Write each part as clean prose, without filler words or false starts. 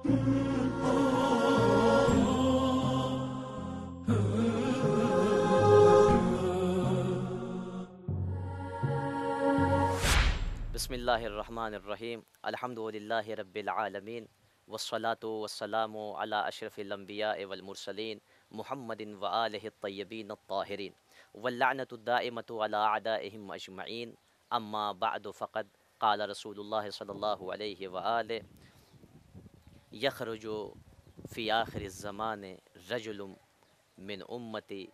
بسم اللہ الرحمن الرحیم الحمدللہ رب العالمین والصلاة والسلام علی اشرف الانبیاء والمرسلین محمد وآلہ الطیبین الطاہرین واللعنۃ الدائمۃ علی اعدائہم اجمعین اما بعد فقد قال رسول اللہ صلی اللہ علیہ وآلہ یخرج فی آخر الزمان رجل من امتی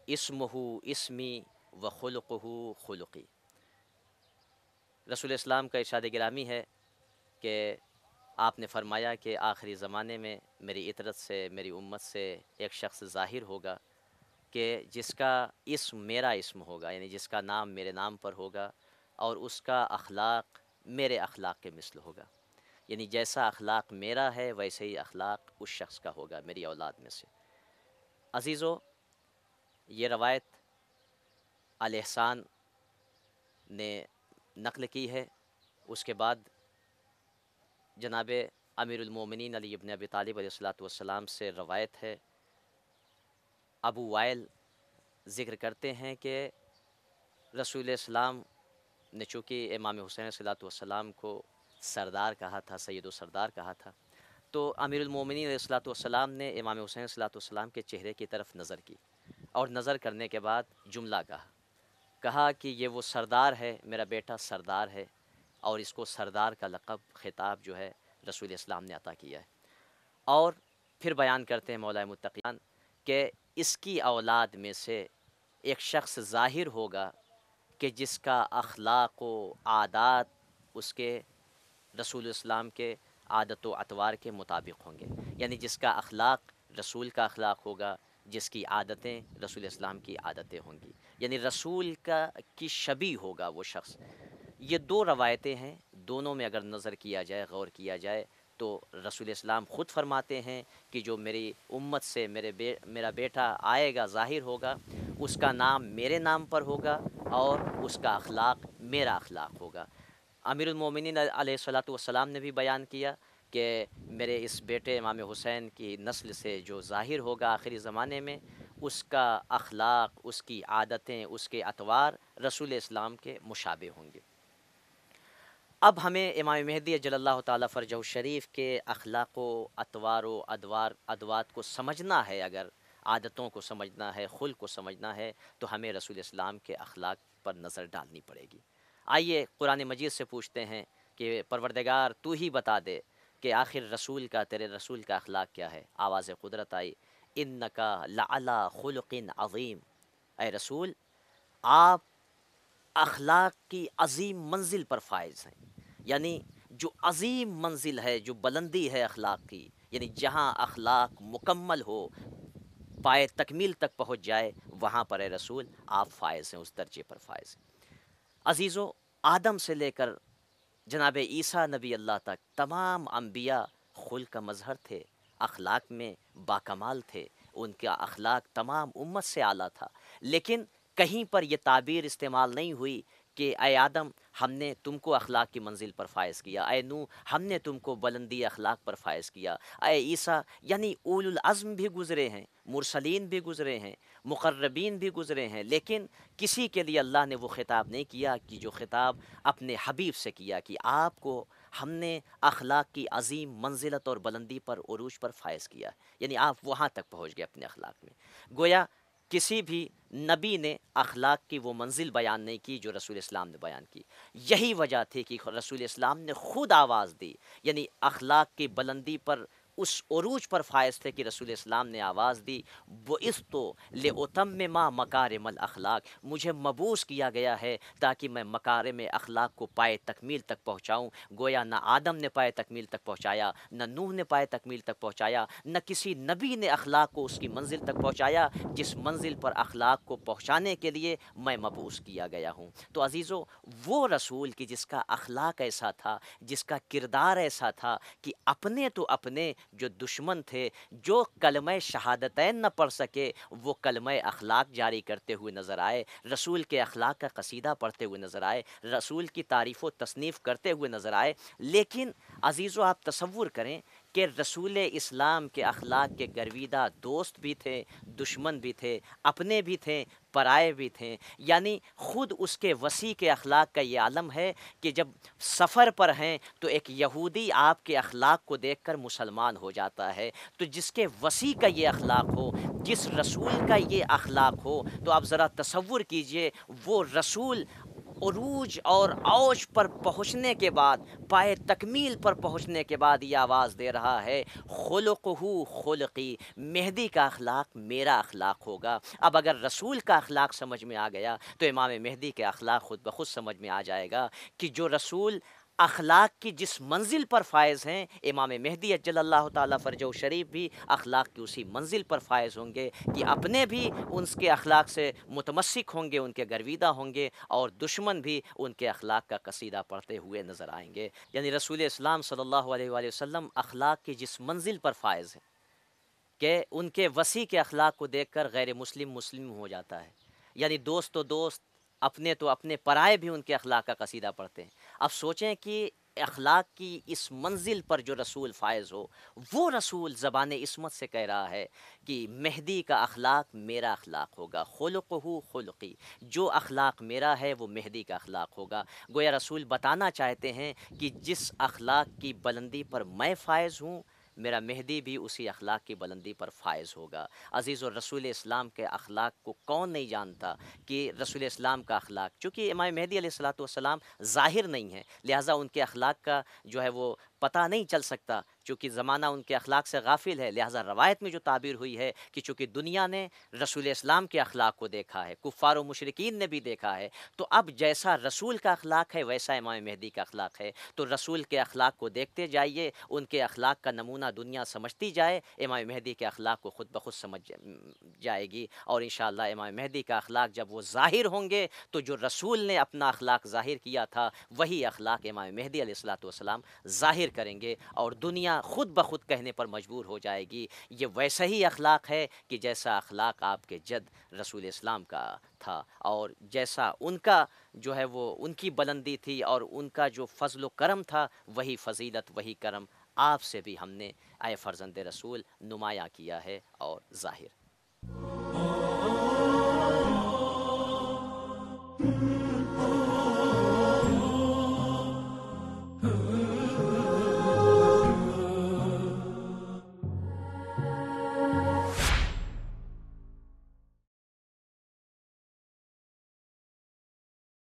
اسمہ اسمی وخلقہ خلقی۔ رسول اسلام کا ارشاد گرامی ہے کہ آپ نے فرمایا کہ آخری زمانے میں میری اطرت سے، میری امت سے ایک شخص ظاہر ہوگا کہ جس کا اسم میرا اسم ہوگا، یعنی جس کا نام میرے نام پر ہوگا، اور اس کا اخلاق میرے اخلاق کے مثل ہوگا، یعنی جیسا اخلاق میرا ہے ویسے ہی اخلاق اس شخص کا ہوگا میری اولاد میں سے۔ عزیزو، یہ روایت الاحسان نے نقل کی ہے۔ اس کے بعد جناب امیر المومنین علی ابن ابی طالب علیہ الصلوۃ والسلام سے روایت ہے۔ ابو وائل ذکر کرتے ہیں کہ رسول اسلام نے چونکہ امام حسین علیہ الصلوۃ والسلام کو سردار کہا تھا، سید و سردار کہا تھا، تو امیر المومنین علیہ الصلوۃ والسلام نے امام حسین علیہ الصلوۃ والسلام کے چہرے کی طرف نظر کی، اور نظر کرنے کے بعد جملہ کہا کہ یہ وہ سردار ہے، میرا بیٹا سردار ہے، اور اس کو سردار کا لقب، خطاب جو ہے رسول اسلام نے عطا کیا ہے۔ اور پھر بیان کرتے ہیں مولا متقیان کہ اس کی اولاد میں سے ایک شخص ظاہر ہوگا کہ جس کا اخلاق و عادات اس کے رسول اسلام کے عادت و اطوار کے مطابق ہوں گے، یعنی جس کا اخلاق رسول کا اخلاق ہوگا، جس کی عادتیں رسول اسلام کی عادتیں ہوں گی، یعنی رسول کی شبیہ ہوگا وہ شخص۔ یہ دو روایتیں ہیں، دونوں میں اگر نظر کیا جائے، غور کیا جائے، تو رسول اسلام خود فرماتے ہیں کہ جو میری امت سے میرا بیٹا آئے گا، ظاہر ہوگا، اس کا نام میرے نام پر ہوگا اور اس کا اخلاق میرا اخلاق ہوگا۔ امیر المومنین علیہ الصلوۃ والسلام نے بھی بیان کیا کہ میرے اس بیٹے امام حسین کی نسل سے جو ظاہر ہوگا آخری زمانے میں، اس کا اخلاق، اس کی عادتیں، اس کے اطوار رسول اسلام کے مشابہ ہوں گے۔ اب ہمیں امام مہدی اجل اللہ تعالیٰ فرجہ الشریف کے اخلاق و اطوار و ادوات کو سمجھنا ہے، اگر عادتوں کو سمجھنا ہے، خلق کو سمجھنا ہے، تو ہمیں رسول اسلام کے اخلاق پر نظر ڈالنی پڑے گی۔ آئیے قرآن مجید سے پوچھتے ہیں کہ پروردگار تو ہی بتا دے کہ آخر تیرے رسول کا اخلاق کیا ہے۔ آواز قدرت آئی، انکا لعلی خلق عظیم، اے رسول آپ اخلاق کی عظیم منزل پر فائز ہیں، یعنی جو عظیم منزل ہے، جو بلندی ہے اخلاق کی، یعنی جہاں اخلاق مکمل ہو، پائے تکمیل تک پہنچ جائے، وہاں پر اے رسول آپ فائز ہیں، اس درجے پر فائز ہیں۔ عزیزو، آدم سے لے کر جناب عیسیٰ نبی اللہ تک تمام انبیاء خلق کا مظہر تھے، اخلاق میں باکمال تھے، ان کا اخلاق تمام امت سے اعلیٰ تھا، لیکن کہیں پر یہ تعبیر استعمال نہیں ہوئی کہ اے آدم ہم نے تم کو اخلاق کی منزل پر فائز کیا، اے نوح ہم نے تم کو بلندی اخلاق پر فائز کیا، اے عیسیٰ، یعنی اولو العزم بھی گزرے ہیں، مرسلین بھی گزرے ہیں، مقربین بھی گزرے ہیں، لیکن کسی کے لیے اللہ نے وہ خطاب نہیں کیا کہ جو خطاب اپنے حبیب سے کیا کہ آپ کو ہم نے اخلاق کی عظیم منزلت اور بلندی پر، عروج پر فائز کیا، یعنی آپ وہاں تک پہنچ گئے اپنے اخلاق میں۔ گویا کسی بھی نبی نے اخلاق کی وہ منزل بیان نہیں کی جو رسول اسلام نے بیان کی۔ یہی وجہ تھی کہ رسول اسلام نے خود آواز دی، یعنی اخلاق کی بلندی پر، اس عروج پر فائز تھے کہ رسول اسلام نے آواز دی، بُعِثْتُ لِأُتَمِّمَ مَكَارِمَ الْأَخْلَاقِ، مجھے مبعوث کیا گیا ہے تاکہ میں مکارم اخلاق کو پائے تکمیل تک پہنچاؤں۔ گویا نہ آدم نے پائے تکمیل تک پہنچایا، نہ نوح نے پائے تکمیل تک پہنچایا، نہ کسی نبی نے اخلاق کو اس کی منزل تک پہنچایا جس منزل پر اخلاق کو پہنچانے کے لیے میں مبعوث کیا گیا ہوں۔ تو عزیزو، وہ رسول کی جس کا اخلاق ایسا تھا، جس کا کردار ایسا تھا کہ اپنے تو اپنے جو دشمن تھے، جو کلمہ شہادتین نہ پڑھ سکے، وہ کلمہ اخلاق جاری کرتے ہوئے نظر آئے، رسول کے اخلاق کا قصیدہ پڑھتے ہوئے نظر آئے، رسول کی تعریف و تصنیف کرتے ہوئے نظر آئے۔ لیکن عزیزو آپ تصور کریں کہ رسول اسلام کے اخلاق کے گرویدہ دوست بھی تھے، دشمن بھی تھے، اپنے بھی تھے، پرائے بھی تھے، یعنی خود اس کے وسیع کے اخلاق کا یہ عالم ہے کہ جب سفر پر ہیں تو ایک یہودی آپ کے اخلاق کو دیکھ کر مسلمان ہو جاتا ہے۔ تو جس کے وسیع کا یہ اخلاق ہو، جس رسول کا یہ اخلاق ہو، تو آپ ذرا تصور کیجئے وہ رسول عروج اور اوج پر پہنچنے کے بعد، پائے تکمیل پر پہنچنے کے بعد یہ آواز دے رہا ہے خلقہ خلقی، مہدی کا اخلاق میرا اخلاق ہوگا۔ اب اگر رسول کا اخلاق سمجھ میں آ گیا تو امام مہدی کے اخلاق خود بخود سمجھ میں آ جائے گا کہ جو رسول اخلاق کی جس منزل پر فائز ہیں، امام مہدی اجل اللہ تعالیٰ فرجہ شریف بھی اخلاق کی اسی منزل پر فائز ہوں گے کہ اپنے بھی ان کے اخلاق سے متمسک ہوں گے، ان کے گرویدہ ہوں گے، اور دشمن بھی ان کے اخلاق کا قصیدہ پڑھتے ہوئے نظر آئیں گے۔ یعنی رسول اسلام صلی اللہ علیہ وآلہ وسلم اخلاق کی جس منزل پر فائز ہیں کہ ان کے وسیع کے اخلاق کو دیکھ کر غیر مسلم مسلم ہو جاتا ہے، یعنی دوست تو دوست، اپنے تو اپنے، پرائے بھی ان کے اخلاق کا قصیدہ پڑھتے ہیں۔ اب سوچیں کہ اخلاق کی اس منزل پر جو رسول فائز ہو، وہ رسول زبان عصمت سے کہہ رہا ہے کہ مہدی کا اخلاق میرا اخلاق ہوگا، خلقہ خلقی، جو اخلاق میرا ہے وہ مہدی کا اخلاق ہوگا۔ گویا رسول بتانا چاہتے ہیں کہ جس اخلاق کی بلندی پر میں فائز ہوں، میرا مہدی بھی اسی اخلاق کی بلندی پر فائز ہوگا۔ عزیز، اور رسول اسلام کے اخلاق کو کون نہیں جانتا کہ رسول اسلام کا اخلاق، چونکہ امام مہدی علیہ الصلوۃ والسلام ظاہر نہیں ہے، لہٰذا ان کے اخلاق کا جو ہے وہ پتہ نہیں چل سکتا، چونکہ زمانہ ان کے اخلاق سے غافل ہے، لہٰذا روایت میں جو تعبیر ہوئی ہے کہ چونکہ دنیا نے رسول اسلام کے اخلاق کو دیکھا ہے، کفار و مشرکین نے بھی دیکھا ہے، تو اب جیسا رسول کا اخلاق ہے ویسا امام مہدی کا اخلاق ہے، تو رسول کے اخلاق کو دیکھتے جائیے، ان کے اخلاق کا نمونہ دنیا سمجھتی جائے، امام مہدی کے اخلاق کو خود بخود سمجھ جائے گی، اور انشاءاللہ امام مہدی کا اخلاق جب وہ ظاہر ہوں گے تو جو رسول نے اپنا اخلاق ظاہر کیا تھا وہی اخلاق امام مہدی علیہ الصلوۃ والسلام ظاہر کریں گے، اور دنیا خود بخود کہنے پر مجبور ہو جائے گی یہ ویسا ہی اخلاق ہے کہ جیسا اخلاق آپ کے جد رسول اسلام کا تھا، اور جیسا ان کا جو ہے وہ ان کی بلندی تھی اور ان کا جو فضل و کرم تھا، وہی فضیلت وہی کرم آپ سے بھی ہم نے اے فرزند رسول نمایاں کیا ہے اور ظاہر